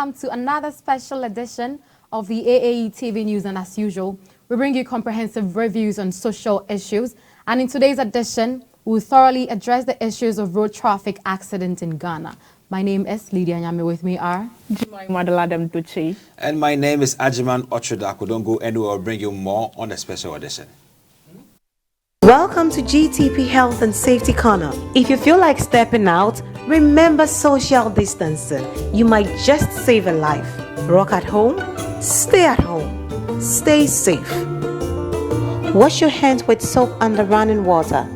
welcome to another special edition of the AAU TV News. And as usual, we bring you comprehensive reviews on social issues. And in today's edition, we'll thoroughly address the issues of road traffic accidents in Ghana. My name is Lydia Nyame. With me are and my name is Ajiman Ochodako. Don't go anywhere. I'll bring you more on the special edition. Welcome to GTP Health and Safety Corner. If you feel like stepping out, remember social distancing. You might just save a life. Rock at home, stay safe. Wash your hands with soap under running water.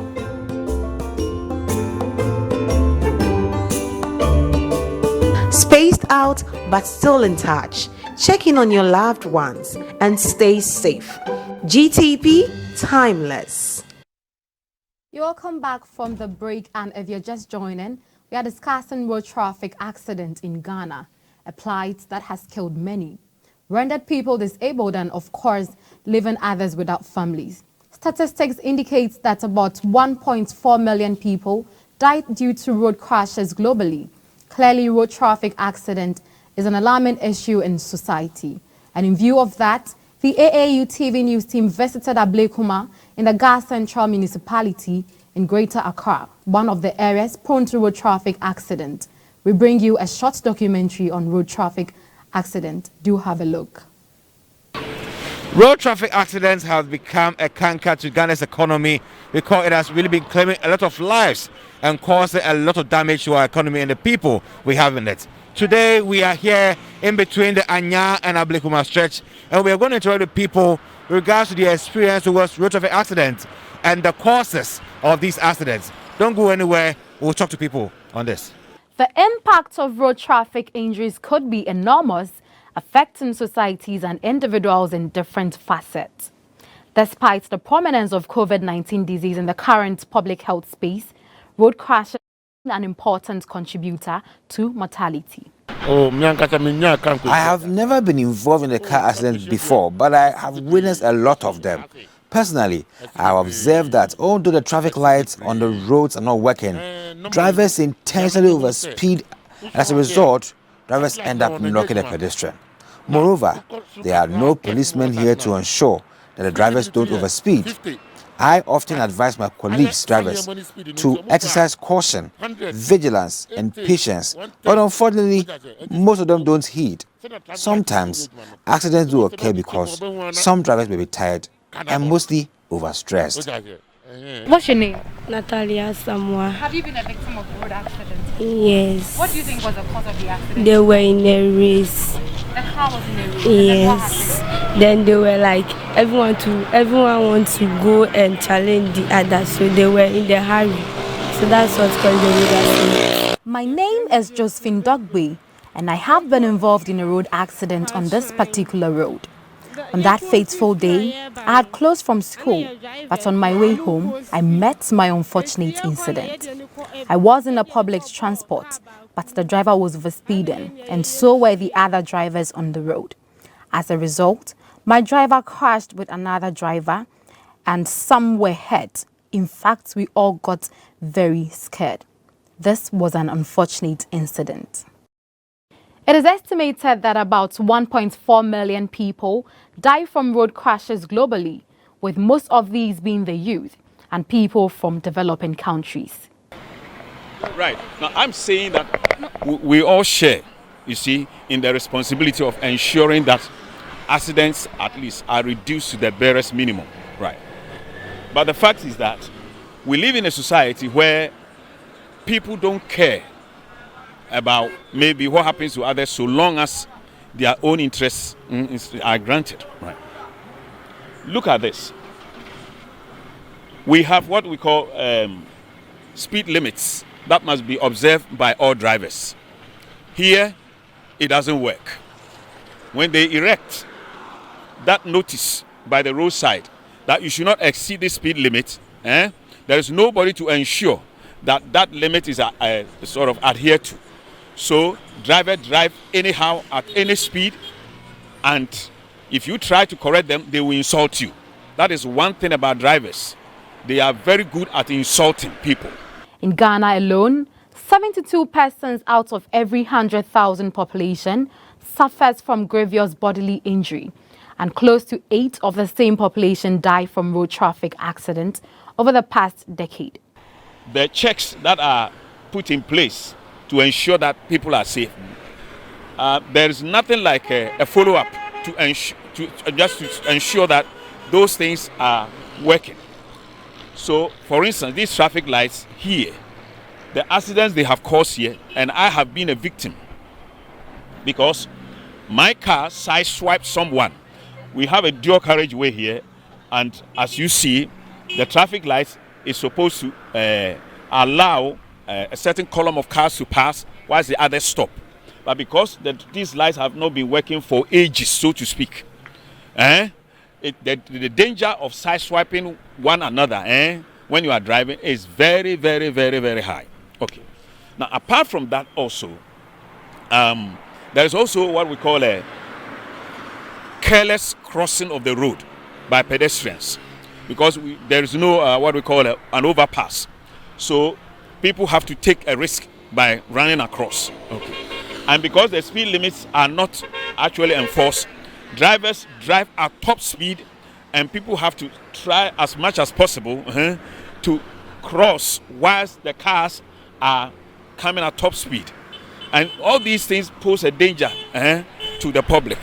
Spaced out but still in touch. Check in on your loved ones and stay safe. GTP, timeless. You're welcome back from the break, and if you're just joining, we are discussing road traffic accident in Ghana, a plight that has killed many, rendered people disabled, and of course, leaving others without families. Statistics indicate that about 1.4 million people died due to road crashes globally. Clearly, road traffic accident is an alarming issue in society. And in view of that, the AAU TV News team visited Ablekuma in the Ga Central Municipality in Greater Accra, one of the areas prone to road traffic accident. We bring you a short documentary on road traffic accident. Do have a look. Road traffic accidents have become a canker to Ghana's economy because it has really been claiming a lot of lives and causing a lot of damage to our economy and the people we have in it. Today we are here in between the Anya and Ablekuma stretch, and we are going to interview the people with regards to their experience towards road traffic accidents and the causes of these accidents. Don't go anywhere. We'll talk to people on this. The impact of road traffic injuries could be enormous, affecting societies and individuals in different facets. Despite the prominence of COVID-19 disease in the current public health space, road crashes are an important contributor to mortality. I have never been involved in a car accident before, but I have witnessed a lot of them. Personally, I have observed that although the traffic lights on the roads are not working, drivers intentionally overspeed, and as a result, drivers end up knocking a pedestrian. Moreover, there are no policemen here to ensure that the drivers don't overspeed. I often advise my colleagues, drivers, to exercise caution, vigilance, and patience, but unfortunately, most of them don't heed. Sometimes, accidents do occur because some drivers may be tired and mostly overstressed. What's your name? Natalia Samoa. Have you been a victim of road accident? Yes. What do you think was the cause of the accident? They were in a race. The car was in a race. Yes. Then they were like everyone wants to go and challenge the others, so they were in the hurry. So that's what caused the road accident. My name is Josephine Dogbe, and I have been involved in a road accident on this particular road. On that fateful day, I had closed from school, but on my way home, I met my unfortunate incident. I was in a public transport, but the driver was overspeeding, and so were the other drivers on the road. As a result, my driver crashed with another driver, and some were hurt. In fact, we all got very scared. This was an unfortunate incident. It is estimated that about 1.4 million people die from road crashes globally, with most of these being the youth and people from developing countries. Right. Now, I'm saying that we all share, you see, in the responsibility of ensuring that accidents at least are reduced to the barest minimum. Right. But the fact is that we live in a society where people don't care about maybe what happens to others so long as their own interests are granted. Right. Look at this. We have what we call speed limits that must be observed by all drivers. Here, it doesn't work. When they erect that notice by the roadside that you should not exceed the speed limit, there is nobody to ensure that that limit is sort of adhered to. So drivers drive anyhow at any speed, and if you try to correct them, they will insult you. That is one thing about drivers. They are very good at insulting people. In Ghana alone, 72 persons out of every 100,000 population suffers from grievous bodily injury, and close to 8 of the same population die from road traffic accidents over the past decade. The checks that are put in place to ensure that people are safe, there is nothing like a follow-up to ensure that those things are working. So, for instance, these traffic lights here, the accidents they have caused here, and I have been a victim because my car side-swiped someone. We have a dual carriageway here, and as you see, the traffic lights is supposed to allow a certain column of cars to pass whilst the others stop. But because these lights have not been working for ages, so to speak, the danger of side-swiping one another when you are driving is very, very, very, very high. Okay. Now, apart from that also, there is also what we call a careless crossing of the road by pedestrians, because there is no what we call an overpass. So people have to take a risk by running across. Okay. And because the speed limits are not actually enforced, drivers drive at top speed, and people have to try as much as possible to cross whilst the cars are coming at top speed. And all these things pose a danger to the public.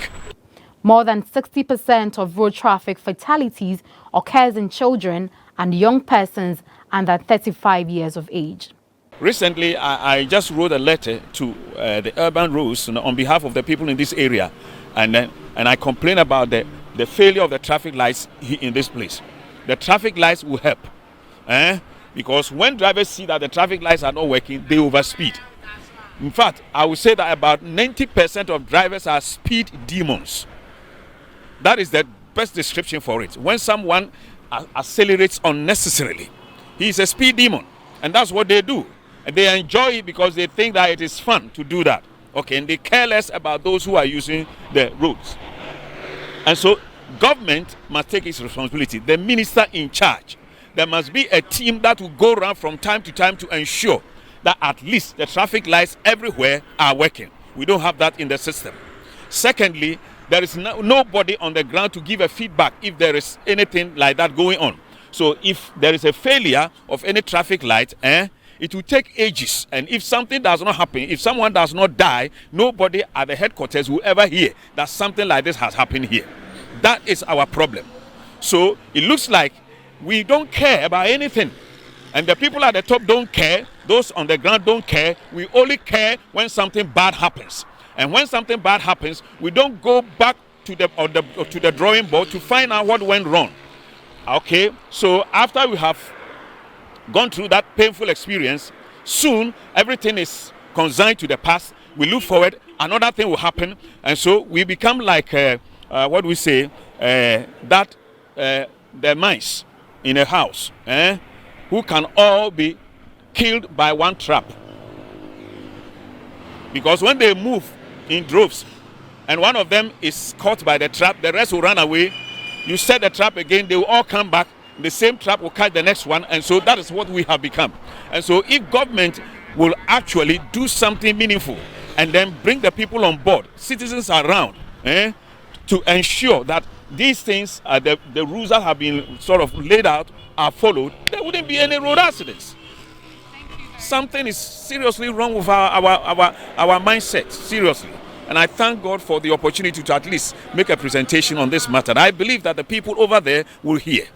More than 60% of road traffic fatalities occurs in children and young persons under 35 years of age. Recently, I just wrote a letter to the urban roads on behalf of the people in this area, and I complain about the failure of the traffic lights in this place. The traffic lights will help, because when drivers see that the traffic lights are not working, they overspeed. In fact, I would say that about 90% of drivers are speed demons. That is the best description for it. When someone accelerates unnecessarily, he is a speed demon, and that's what they do. And they enjoy it because they think that it is fun to do that. Okay, and they care less about those who are using the roads. And so government must take its responsibility. The minister in charge, there must be a team that will go around from time to time to ensure that at least the traffic lights everywhere are working. We don't have that in the system. Secondly, there is nobody on the ground to give a feedback if there is anything like that going on. So if there is a failure of any traffic light, it will take ages. And if something does not happen, if someone does not die, nobody at the headquarters will ever hear that something like this has happened here. That is our problem. So it looks like we don't care about anything. And the people at the top don't care. Those on the ground don't care. We only care when something bad happens. And when something bad happens, we don't go back to the drawing board to find out what went wrong. Okay, so after we have gone through that painful experience, soon everything is consigned to the past. We look forward, another thing will happen, and so we become like what we say, that the mice in a house who can all be killed by one trap. Because when they move in droves and one of them is caught by the trap, the rest will run away. You set the trap again, they will all come back. The same trap will catch the next one, and so that is what we have become. And so if government will actually do something meaningful and then bring the people on board, citizens around, to ensure that these things, the rules that have been sort of laid out are followed, there wouldn't be any road accidents. Something is seriously wrong with our mindset, seriously. And I thank God for the opportunity to at least make a presentation on this matter. I believe that the people over there will hear.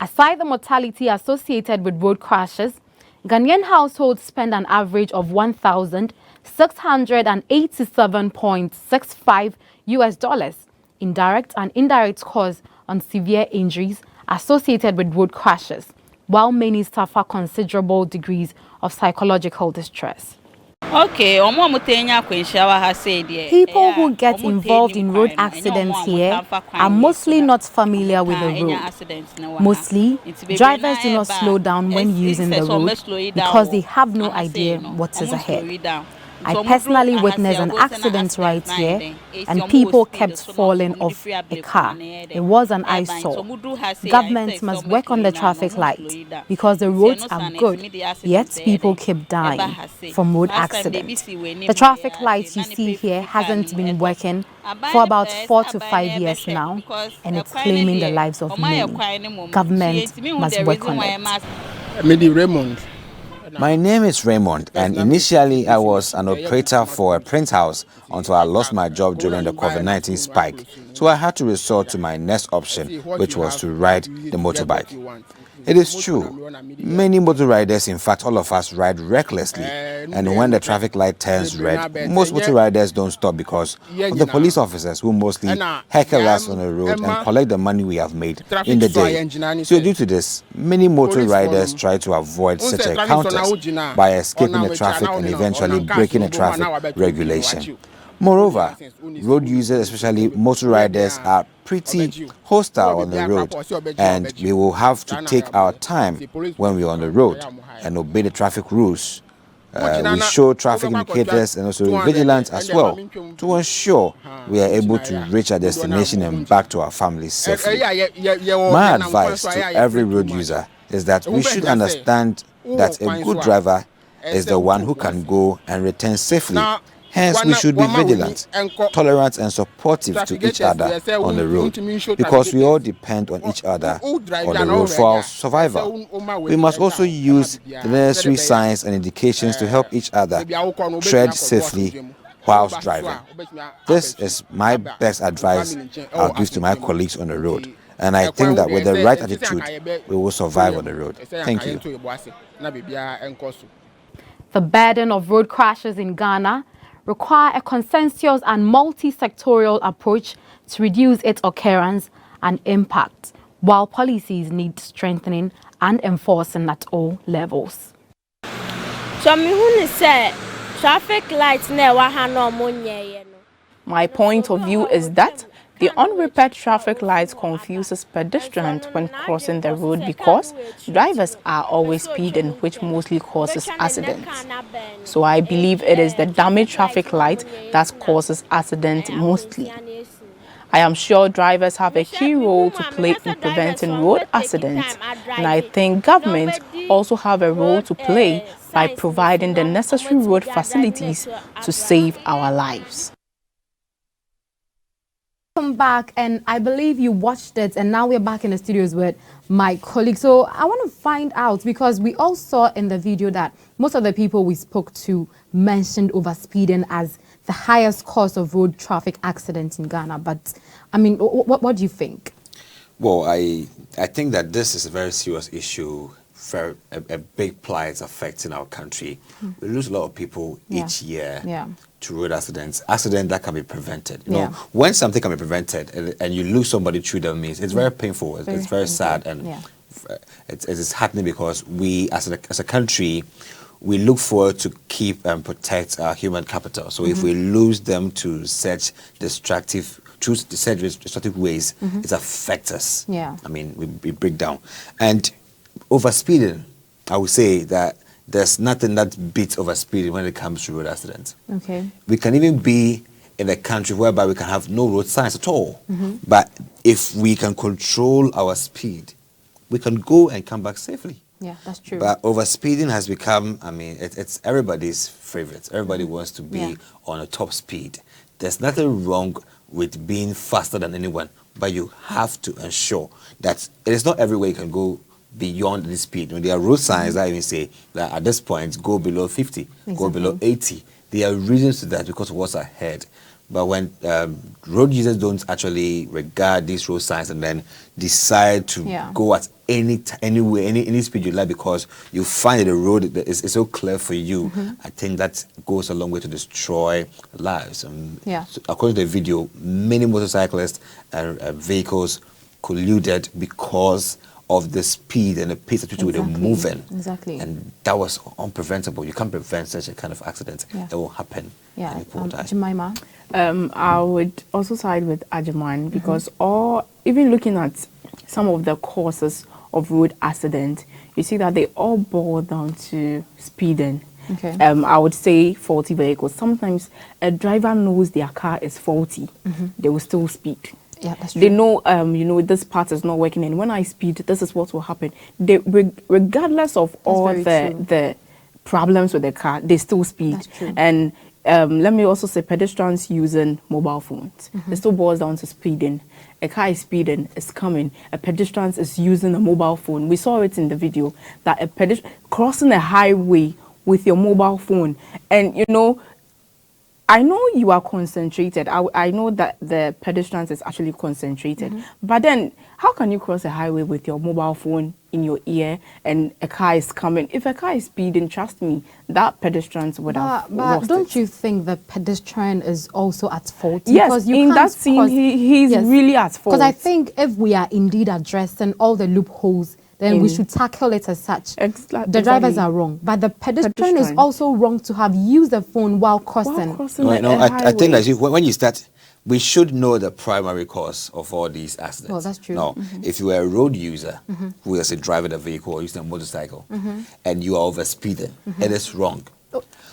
Aside the mortality associated with road crashes, Ghanaian households spend an average of $1,687.65 in direct and indirect costs on severe injuries associated with road crashes, while many suffer considerable degrees of psychological distress. People who get involved in road accidents here are mostly not familiar with the road. Mostly, drivers do not slow down when using the road because they have no idea what is ahead. I personally witnessed an accident right here, and people kept falling off a car. It was an eyesore. Government must work on the traffic light because the roads are good, yet people keep dying from road accidents. The traffic light you see here hasn't been working for about 4 to 5 years now, and it's claiming the lives of many. Government must work on it. My name is Raymond, and initially I was an operator for a print house until I lost my job during the COVID-19 spike. So I had to resort to my next option, which was to ride the motorbike. It is true. Many motor riders, in fact all of us, ride recklessly. And when the traffic light turns red, most motor riders don't stop because of the police officers who mostly heckle us on the road and collect the money we have made in the day. So due to this, many motor riders try to avoid such encounters by escaping the traffic and eventually breaking the traffic regulation. Moreover, road users, especially motor riders, are pretty hostile on the road, and we will have to take our time when we are on the road and obey the traffic rules. We show traffic indicators and also vigilance as well to ensure we are able to reach our destination and back to our families safely. My advice to every road user is that we should understand that a good driver is the one who can go and return safely. Hence, we should be vigilant, tolerant, and supportive to each other on the road because we all depend on each other on the road for our survival. We must also use the necessary signs and indications to help each other tread safely whilst driving. This is my best advice I'll give to my colleagues on the road. And I think that with the right attitude, we will survive on the road. Thank you. The burden of road crashes in Ghana require a consensus and multi-sectorial approach to reduce its occurrence and impact, while policies need strengthening and enforcing at all levels. My point of view is that the unrepaired traffic lights confuses pedestrians when crossing the road because drivers are always speeding, which mostly causes accidents. So I believe it is the damaged traffic light that causes accidents mostly. I am sure drivers have a key role to play in preventing road accidents, and I think government also have a role to play by providing the necessary road facilities to save our lives. Welcome back, and I believe you watched it, and now we're back in the studios with my colleague. So I want to find out, because we all saw in the video that most of the people we spoke to mentioned overspeeding as the highest cause of road traffic accidents in Ghana. But I mean, what do you think? Well, I think that this is a very serious issue, a big plight affecting our country. We lose a lot of people each year to road accidents that can be prevented. You know, when something can be prevented and you lose somebody through that means, it's very painful. It's very sad, and it is happening because we, as a country, we look forward to keep and protect our human capital. So if we lose them to such destructive ways, it affects us. I mean, we break down. And overspeeding, I would say that there's nothing that beats overspeeding when it comes to road accidents. Okay. We can even be in a country whereby we can have no road signs at all. But if we can control our speed, we can go and come back safely. Yeah, that's true. But overspeeding has become, I mean, it's everybody's favorite. Everybody wants to be on a top speed. There's nothing wrong with being faster than anyone, but you have to ensure that it is not everywhere you can go beyond the speed. When there are road signs that even say that at this point go below 50, go below 80. There are reasons to that because of what's ahead. But when road users don't actually regard these road signs and then decide to go at any speed you like because you find the road is so clear for you, I think that goes a long way to destroy lives. So according to the video, many motorcyclists and vehicles collided because of the speed and the pace at which we were moving. And that was unpreventable. You can't prevent such a kind of accident. That will happen. Jemima? I would also side with Ajaman because even looking at some of the causes of road accident, you see that they all boil down to speeding. Okay. I would say faulty vehicles. Sometimes a driver knows their car is faulty, they will still speed. Yeah, that's true. They know, this part is not working, and when I speed, this is what will happen. They, regardless of all the problems with the car, they still speed. That's true. And let me also say, pedestrians using mobile phones. It still boils down to speeding. A car is speeding, it's coming. A pedestrian is using a mobile phone. We saw it in the video that a pedestrian crossing a highway with your mobile phone, and I know you are concentrated. I know that the pedestrians is actually concentrated. But then, how can you cross a highway with your mobile phone in your ear and a car is coming? If a car is speeding, trust me, that pedestrians would have lost don't it. you think the pedestrian is also at fault? Yes, because you in can't that scene, he's really at fault. Because I think if we are indeed addressing all the loopholes, then we should tackle it as such. The drivers are wrong, but the pedestrian is also wrong to have used the phone while crossing. I think that when you start, we should know the primary cause of all these accidents. Well, that's true. Now, if you are a road user who is driving a vehicle or using a motorcycle, and you are overspeeding, it is wrong.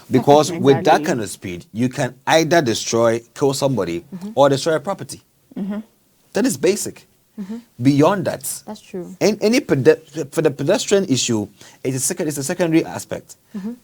Because with that kind of speed, you can either kill somebody, or destroy a property. That is basic. Beyond that, that's true. For the pedestrian issue, it's a secondary aspect.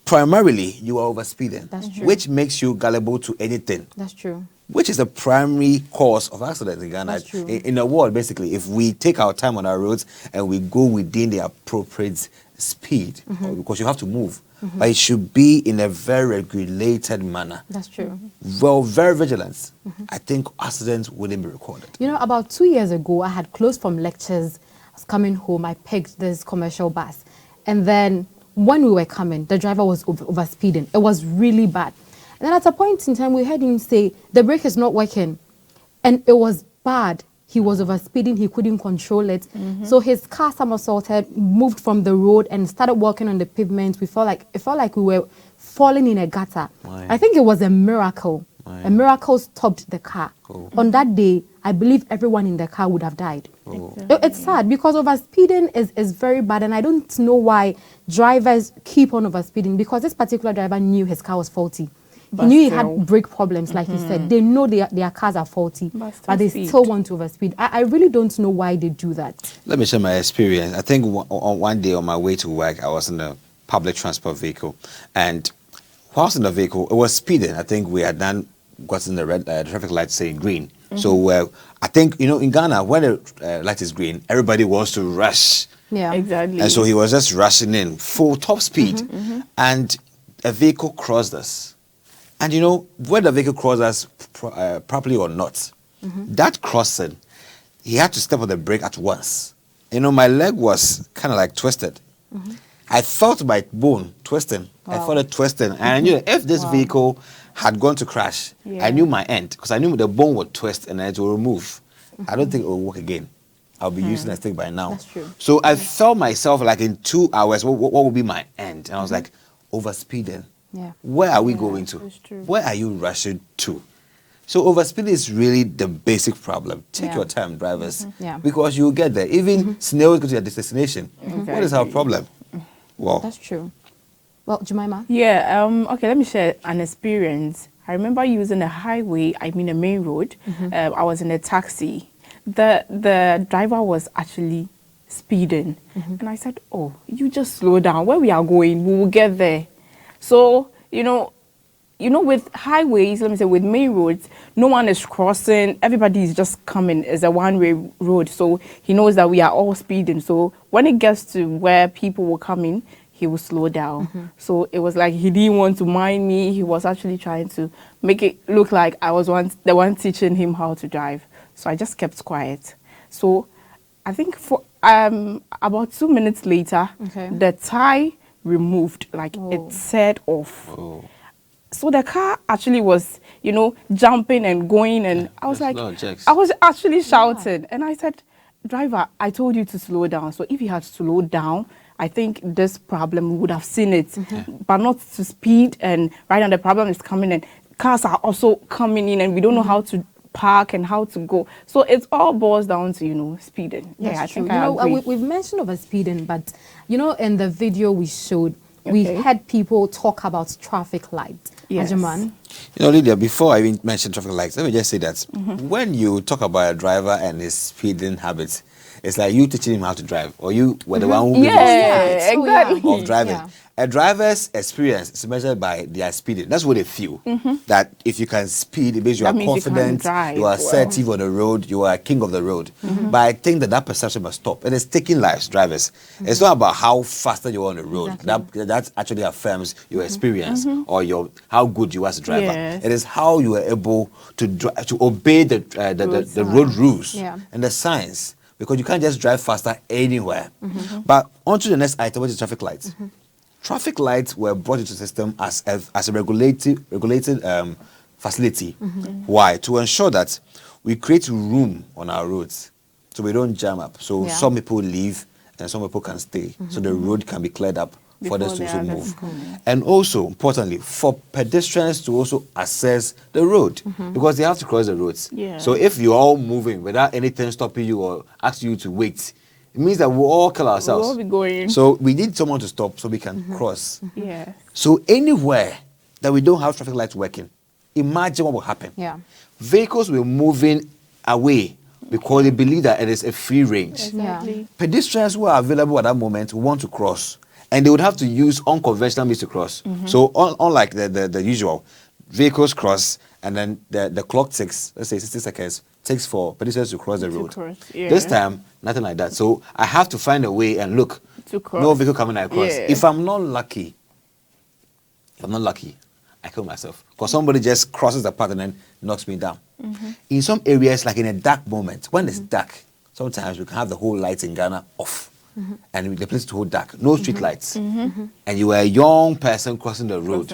Primarily, you are overspeeding, that's true. which makes you gullible to anything. That's true. Which is the primary cause of accidents in Ghana. That's true. In the world, basically, if we take our time on our roads and we go within the appropriate speed, because you have to move, but it should be in a very regulated manner. That's true. Well, very vigilant. I think accidents wouldn't be recorded. About 2 years ago, I had closed from lectures. I was coming home. I picked this commercial bus. And then when we were coming, the driver was overspeeding. It was really bad. And then at a point in time, we heard him say, the brake is not working. And it was bad. He was overspeeding. He couldn't control it. So his car somersaulted, moved from the road and started walking on the pavement. It felt like we were falling in a gutter. Why? I think it was a miracle. Why? A miracle stopped the car. Cool. On that day, I believe everyone in the car would have died. Exactly. It's sad because overspeeding is very bad, and I don't know why drivers keep on overspeeding, because this particular driver knew his car was faulty. He knew he had brake problems, like you said. They know their cars are faulty, but they still want to overspeed. I really don't know why they do that. Let me share my experience. I think one day on my way to work, I was in a public transport vehicle, and whilst in the vehicle, it was speeding. I think we had gotten the red traffic light saying green. So I think, in Ghana, when the light is green, everybody wants to rush. Yeah, Exactly. And so he was just rushing in full top speed, and a vehicle crossed us. And whether the vehicle crossed us properly or not, that crossing, he had to step on the brake at once. My leg was kind of like twisted. I felt my bone twisting. I felt it twisting. And I knew that if this vehicle had gone to crash, I knew my end, because I knew the bone would twist and it will remove. I don't think it will work again. I'll be using a stick by now. That's true. So I felt myself like in 2 hours, what would be my end? And I was like, overspeeding. Yeah. Where are we going to? that's true. Where are you rushing to? So overspeeding is really the basic problem. Take Yeah. your time, drivers, Yeah. because you'll get there. Even snails go to your destination. What is our problem? Well, That's true. Well, Jemima? Yeah, okay, let me share an experience. I remember using a main road. I was in a taxi. The driver was actually speeding. And I said, oh, you just slow down. Where we are going, we will get there. So, with highways, let me say, with main roads, no one is crossing. Everybody is just coming. It's a one-way road. So he knows that we are all speeding. So when it gets to where people will come in, he will slow down. So it was like he didn't want to mind me. He was actually trying to make it look like I was the one teaching him how to drive. So I just kept quiet. So I think for about 2 minutes later, the tie removed, like it set off. So the car actually was, jumping and going, and I was like, I was actually shouting, and I said, driver, I told you to slow down. So if you had slowed down, I think this problem, we would have seen it, but not to speed. And right now the problem is coming, and cars are also coming in, and we don't know how to park and how to go. So it all boils down to, speeding. Yes, I think true. I agree. We've mentioned over speeding, but, in the video we showed, we heard people talk about traffic lights. Yes. Ajuman? Lydia, before I even mention traffic lights, let me just say that when you talk about a driver and his speeding habits, it's like you teaching him how to drive, or you were the one who exactly. of driving. A driver's experience is measured by their speeding. That's what they feel. That if you can speed, it means you are confident, you are assertive on the road, you are a king of the road. But I think that perception must stop. And it's taking lives, drivers. It's not about how faster you are on the road. That actually affirms your experience or how good you are as a driver. It is how you are able to obey the road rules and the signs. Because you can't just drive faster anywhere. But on to the next item, which is traffic lights. Traffic lights were brought into the system as a regulated facility. Why? To ensure that we create room on our roads so we don't jam up. So some people leave and some people can stay. So the road can be cleared up for us to also move. And also, importantly, for pedestrians to also access the road because they have to cross the roads. So if you're all moving without anything stopping you or asking you to wait, it means that we'll all kill ourselves. We'll all be going. So we need someone to stop so we can cross. So anywhere that we don't have traffic lights working, imagine what will happen. Vehicles will moving away because they believe that it is a free range. Pedestrians who are available at that moment want to cross. And they would have to use unconventional means to cross. So unlike the usual, vehicles cross and then the clock takes, let's say 60 seconds, takes for pedestrians to cross the road. This time, nothing like that. So I have to find a way and look, no vehicle coming across. If I'm not lucky, I kill myself. Because somebody just crosses the path and then knocks me down. In some areas, like in a dark moment, when it's dark, sometimes we can have the whole lights in Ghana off. And the place is too dark, no street lights. And you are a young person crossing the road.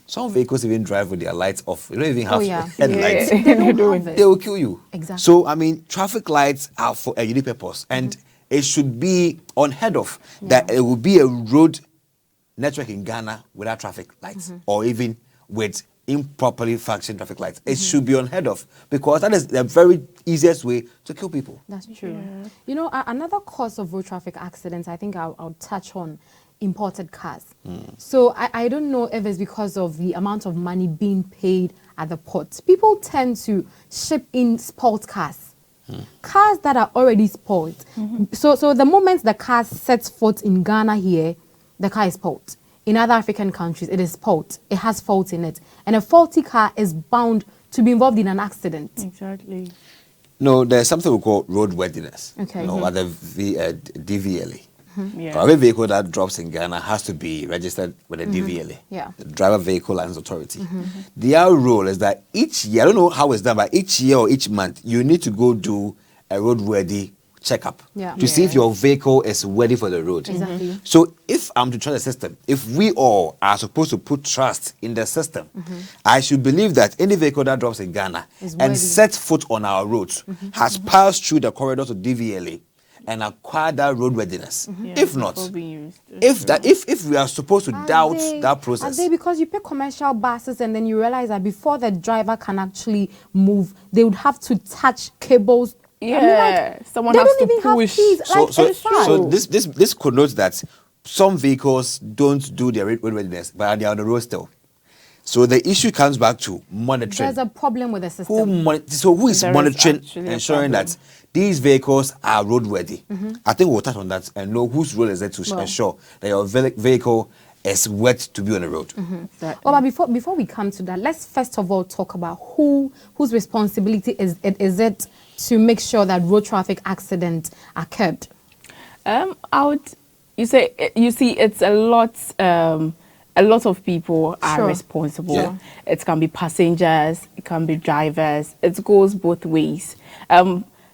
Some vehicles even drive with their lights off. You don't even have headlights. They will kill you. So, I mean, traffic lights are for a unique purpose. And it should be unheard of that it will be a road network in Ghana without traffic lights or even with improperly functioning traffic lights. It should be unheard of because that is the very easiest way to kill people. That's true. You know, another cause of road traffic accidents, I think I'll touch on imported cars. So I don't know if it's because of the amount of money being paid at the port. People tend to ship in spoiled cars. Cars that are already spoiled. So the moment the car sets foot in Ghana here, the car is spoiled. In other African countries, it is fault. It has fault in it. And a faulty car is bound to be involved in an accident. Exactly. No, there's something we call roadworthiness. Okay. At the DVLA. Yeah. Every vehicle that drops in Ghana has to be registered with the DVLA, the Driver Vehicle License Authority. Their role is that each year, I don't know how it's done, but each year or each month, you need to go do a roadworthy checkup to see if your vehicle is ready for the road. So if I'm to trust the system, if we all are supposed to put trust in the system, I should believe that any vehicle that drops in Ghana and sets foot on our roads has passed through the corridor to DVLA and acquired that roadworthiness. If not, if we are supposed to doubt that process. Are they, because you pay commercial buses and then you realize that before the driver can actually move, they would have to touch cables. Someone has to push. So this connotes that some vehicles don't do their roadworthiness, but they are on the road still. So the issue comes back to monitoring. There's a problem with the system. Who is monitoring, ensuring that these vehicles are roadworthy? I think we'll touch on that and know whose role is it to ensure that your vehicle is wet to be on the road. But before we come to that, let's first of all talk about whose responsibility is it to make sure that road traffic accidents are curbed. You see, it's a lot of people are responsible. It can be passengers, it can be drivers. It goes both ways.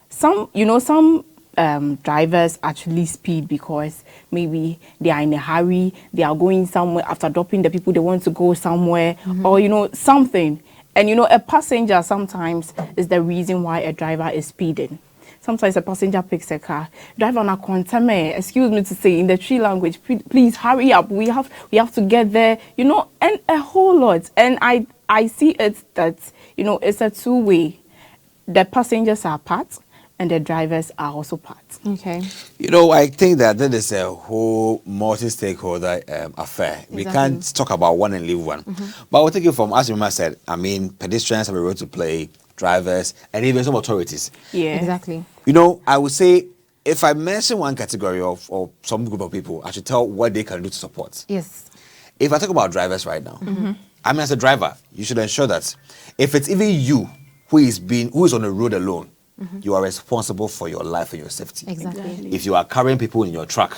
Some drivers actually speed because maybe they are in a hurry, they are going somewhere after dropping the people, they want to go somewhere, or something. And a passenger sometimes is the reason why a driver is speeding. Sometimes a passenger picks a car. Driver na kontame, excuse me to say in the Tree language, please hurry up. We have to get there, and a whole lot. And I see it that, it's a two-way. The passengers are part and the drivers are also part. Okay. You know, I think that that is a whole multi-stakeholder affair. We can't talk about one and leave one. But I'll take it from, as Rima said, I mean, pedestrians have a role to play, drivers, and even some authorities. Yeah. Exactly. You know, I would say, if I mention one category of or some group of people, I should tell what they can do to support. Yes. If I talk about drivers right now, I mean, as a driver, you should ensure that if it's even you who is on the road alone, you are responsible for your life and your safety. Exactly. If you are carrying people in your truck,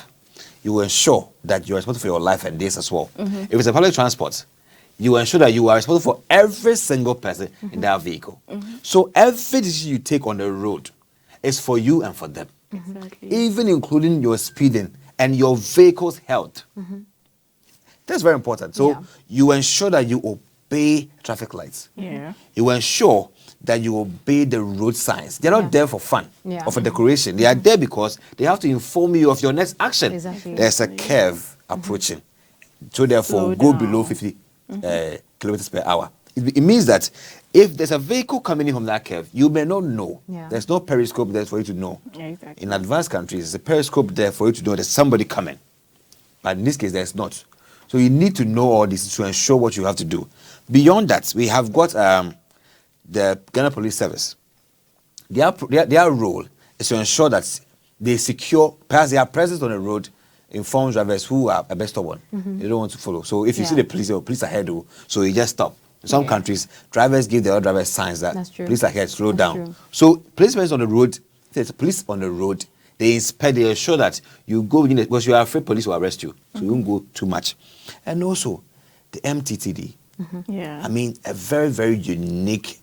you will ensure that you are responsible for your life and theirs as well. If it's a public transport, you ensure that you are responsible for every single person in that vehicle. So every decision you take on the road is for you and for them, even including your speeding and your vehicle's health. That's very important. So you ensure that you obey traffic lights. Yeah. You ensure that you obey the road signs. They're not there for fun or for decoration. They are there because they have to inform you of your next action. Exactly. There's a curve approaching. So therefore, go below 50 kilometers per hour. It means that if there's a vehicle coming in from that curve, you may not know. There's no periscope there for you to know. Exactly. In advanced countries, there's a periscope there for you to know there's somebody coming. But in this case, there's not. So you need to know all this to ensure what you have to do. Beyond that, we have got the Ghana Police Service. Their role is to ensure that they secure, perhaps their presence on the road informs drivers who are a bit stubborn. They don't want to follow. So if you see the police ahead, so you just stop. In some countries, drivers give the other drivers signs that police ahead, slow down. So policemen on the road, if there's police on the road, they inspect, they ensure that you go within it because you are afraid police will arrest you. So you won't go too much. And also, the MTTD. I mean, a very, very unique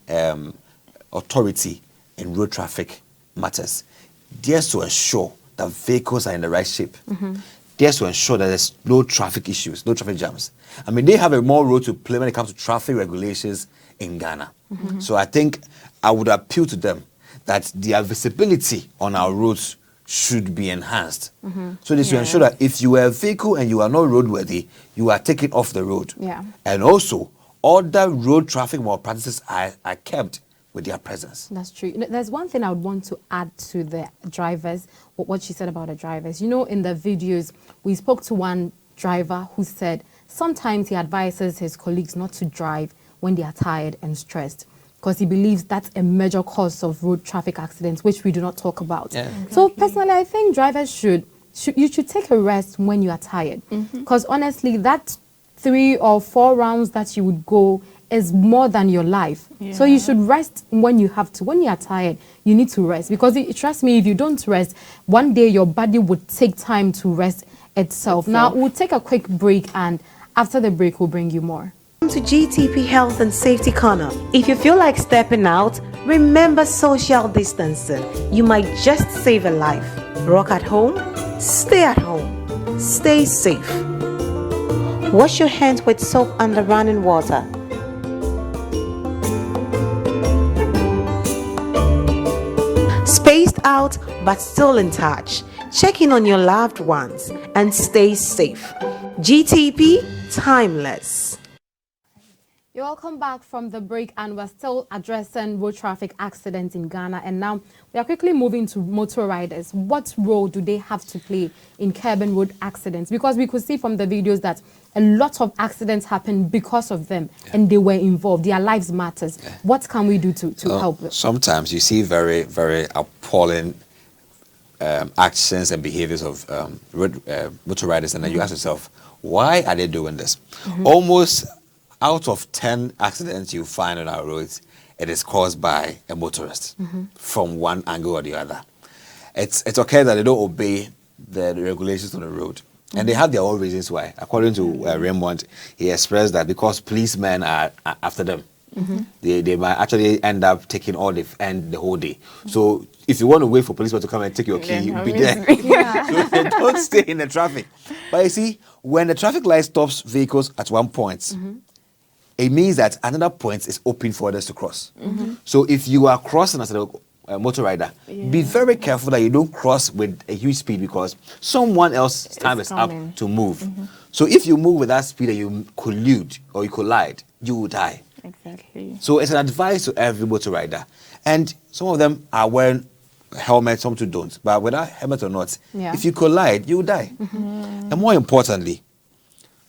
authority in road traffic matters. There's to ensure that vehicles are in the right shape. There's to ensure that there's no traffic issues, no traffic jams. I mean, they have a more role to play when it comes to traffic regulations in Ghana. So I think I would appeal to them that their visibility on our roads should be enhanced. So this will ensure that if you are a vehicle and you are not roadworthy, you are taken off the road. And also, other road traffic malpractices are kept with their presence. That's true. There's one thing I would want to add to the drivers, what she said about the drivers. You know, in the videos, we spoke to one driver who said sometimes he advises his colleagues not to drive when they are tired and stressed, because he believes that's a major cause of road traffic accidents, which we do not talk about. So personally, I think drivers you should take a rest when you are tired, because honestly, that 3 or 4 rounds that you would go is more than your life. So you should rest when you have to. When you are tired, you need to rest, because trust me, if you don't rest, one day your body would take time to rest itself. Now we'll take a quick break, and after the break we'll bring you more. To GTP Health and Safety Corner. If you feel like stepping out, remember social distancing. You might just save a life. Rock at home, stay at home, stay safe. Wash your hands with soap and running water. Spaced out but still in touch. Check in on your loved ones and stay safe. GTP, timeless. You're welcome back from the break, and we're still addressing road traffic accidents in Ghana. And now we are quickly moving to motor riders. What role do they have to play in curbing road accidents? Because we could see from the videos that a lot of accidents happen because of them, and they were involved. Their lives matters. What can we do to help them? Sometimes you see very, very appalling actions and behaviors of motor riders, and then you ask yourself, why are they doing this? Almost out of 10 accidents you find on our roads, it is caused by a motorist from one angle or the other. It's okay that they don't obey the regulations on the road. And they have their own reasons why. According to Raymond, he expressed that because policemen are after them, they might actually end up taking the whole day. So if you want to wait for policemen to come and take your key, you'll be there. So they don't stay in the traffic. But you see, when the traffic light stops vehicles at one point, it means that another point is open for others to cross. So if you are crossing as a motor rider, be very careful that you don't cross with a huge speed, because someone else's time is up to move. So if you move with that speed and you collude or you collide, you will die. Exactly. So it's an advice to every motor rider. And some of them are wearing helmet, some too don't. But whether helmet or not, Yeah. if you collide, you will die. And more importantly,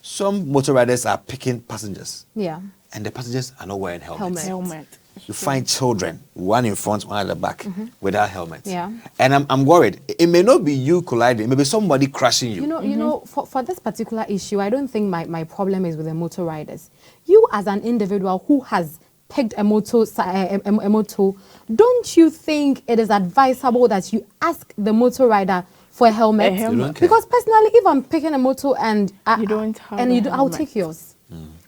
some motor riders are picking passengers. Yeah. And the passengers are not wearing helmets. Helmet. You find children, one in front, one at the back, without helmets. Yeah. And I'm worried. It may not be you colliding, it may be somebody crashing you. You know, for this particular issue, I don't think my problem is with the motor riders. You as an individual who has picked a motor, don't you think it is advisable that you ask the motor rider for a helmet? A helmet. You don't care. Because personally, if I'm picking a motor and You don't have and a you do, I'll helmet. take yours.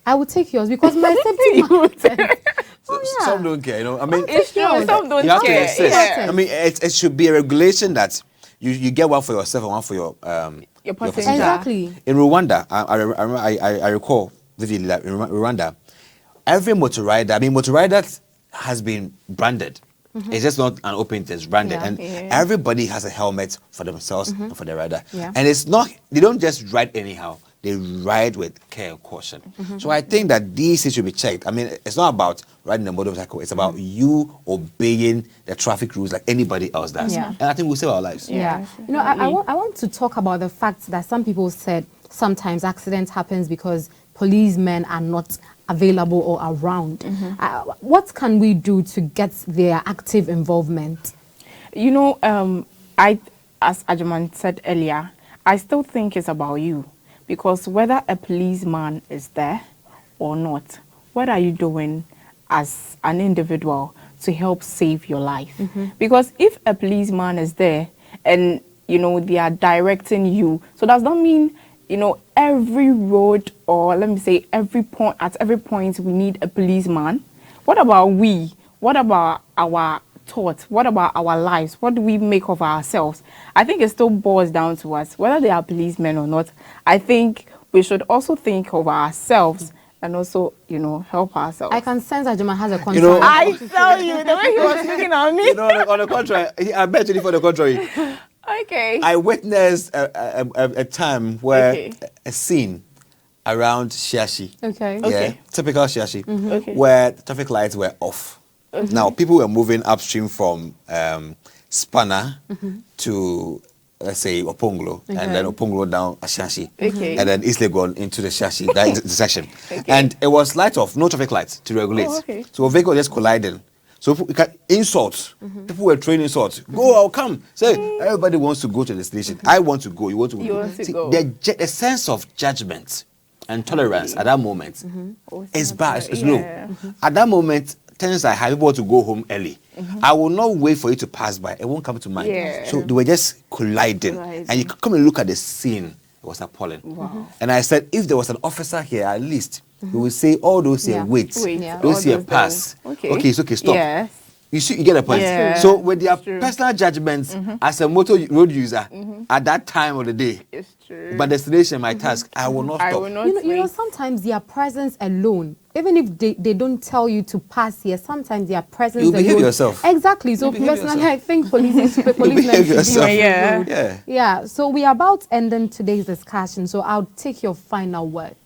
I will take yours because my safety matters. Some don't care, you know. I mean, It's true. Some don't you have to care. insist. Yeah. I mean, it should be a regulation that you get one for yourself and one for your passenger. Exactly. In Rwanda, I recall vividly that in Rwanda, every motor rider has been branded. It's just not an open test, it's branded. Yeah. And Yeah. everybody has a helmet for themselves and for their rider. Yeah. And it's not, they don't just ride anyhow. They ride with care and caution. So I think that these things should be checked. I mean, it's not about riding a motorcycle. It's about you obeying the traffic rules like anybody else does. Yeah. And I think we'll save our lives. Yeah. You know, I want to talk about the fact that some people said sometimes accidents happens because policemen are not available or around. What can we do to get their active involvement? You know, as Ajuman said earlier, I still think it's about you. Because whether a policeman is there or not, what are you doing as an individual to help save your life? Because if a policeman is there and, you know, they are directing you, so does that mean, you know, every road or let me say every point, at every point we need a policeman? What about we? What about our thoughts? What about our lives? What do we make of ourselves? I think it still boils down to us, whether they are policemen or not. I think we should also think of ourselves and also, you know, help ourselves. I can sense that Juma has a concern. You know, I tell you, the way he was looking at me. You know, on the contrary, I bet you for the contrary. Okay. I witnessed a time where Okay. a scene around Shiashi. Okay. Yeah, Okay. typical Shiashi, Okay. where the traffic lights were off. Now, people were moving upstream from Spanner to, let's say, Oponglo, and then Oponglo down Shiashi. Okay. And then East Legon into the Shiashi, that intersection. And it was light off, no traffic lights to regulate. Oh, okay. So a vehicle just collided. So insults. People were throwing insults. Go, I'll come. Say, everybody wants to go to the station. I want to go. You want to You go. want to See, go. the sense of judgment and tolerance at that moment is bad. It's low. At that moment, tensions are high. People want to go home early. I will not wait for you to pass by. It won't come to mind. Yeah. So they were just colliding. And you come and look at the scene. It was appalling. Wow. And I said, if there was an officer here, at least, we would say all those here, Yeah. wait. Yeah. Those all here, those pass. things. Okay. Okay, it's okay, stop. Yes. You see, you get the point. Yeah. So with their True. personal judgments as a motor road user at that time of the day, It's true. but destination, my task, I will not I stop. will not You know, wait. sometimes their presence alone, even if they don't tell you to pass here, sometimes their presence You alone. behave yourself. Exactly. So You behave personally, yourself. I think policemen should behave be yourself. on the Yeah. road. Yeah. Yeah. So we are about ending today's discussion. So I'll take your final words.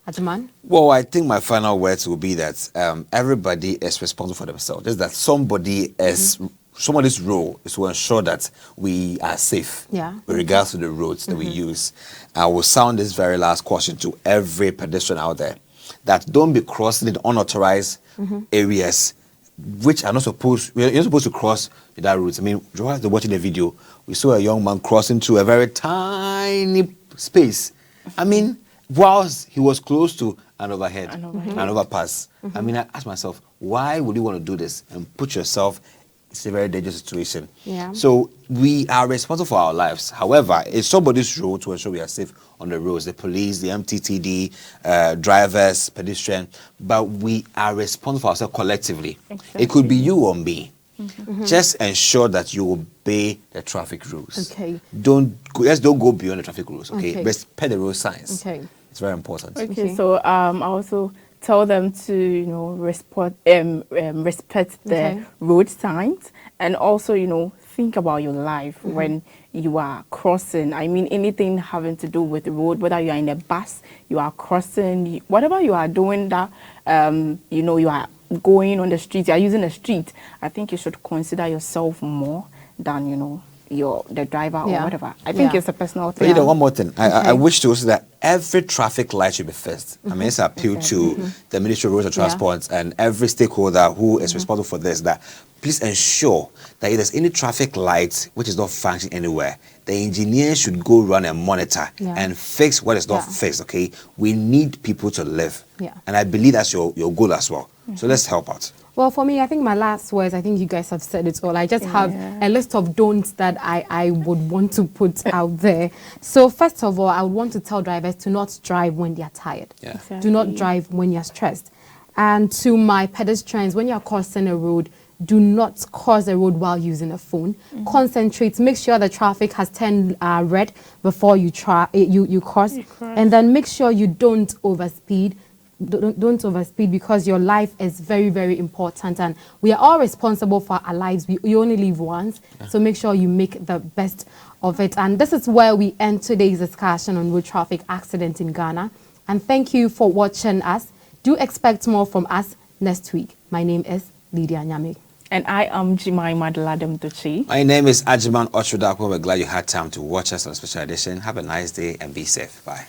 Ajuman? Well, I think my final words will be that everybody is responsible for themselves. Just that somebody's role is to ensure that we are safe Yeah. with regards to the roads that we use. I will sound this very last caution to every pedestrian out there that don't be crossing in unauthorized areas which are not supposed, you're not supposed to cross that route. I mean, while they're watching the video, we saw a young man crossing through a very tiny space. I mean, whilst he was close to an overhead, an overpass. I mean, I asked myself, why would you want to do this and put yourself in a very dangerous situation? Yeah. So we are responsible for our lives. However, it's somebody's role to ensure we are safe on the roads. The police, the MTTD, drivers, pedestrians, but we are responsible for ourselves collectively. It could be you or me. Just ensure that you obey the traffic rules. Okay. Just don't go beyond the traffic rules. Okay. Okay. Respect the road signs. Okay. It's very important. Okay, so I also tell them to, you know, respect the Okay. road signs, and also, you know, think about your life when you are crossing. I mean, anything having to do with the road, whether you are in a bus, you are crossing, whatever you are doing that, you know, you are going on the street, you are using the street, I think you should consider yourself more than, you know, the driver or whatever. I think it's a personal But thing. you know, one more thing. I wish to say that every traffic light should be fixed. I mean, it's an appeal to the Ministry of Roads and Transport and every stakeholder who is responsible for this, that please ensure that if there's any traffic light which is not functioning anywhere, the engineer should go run and monitor and fix what is not fixed, okay? We need people to live. And I believe that's your goal as well. So let's help out. Well, for me, I think my last words, I think you guys have said it all. I just have a list of don'ts that I would want to put out there. So first of all, I would want to tell drivers to not drive when they are tired. Exactly. Do not drive when you're stressed. And to my pedestrians, when you're crossing a road, do not cross the road while using a phone. Concentrate. Make sure the traffic has turned red before you cross. And then make sure you don't overspeed. Don't overspeed, because your life is very, very important, and we are all responsible for our lives. We only live once, so make sure you make the best of it. And this is where we end today's discussion on road traffic accidents in Ghana. And thank you for watching us. Do expect more from us next week. My name is Lydia Nyame. And I am Jemima Deladem Duchi. My name is Ajiman Ochudapo. We're glad you had time to watch us on a special edition. Have a nice day and be safe. Bye.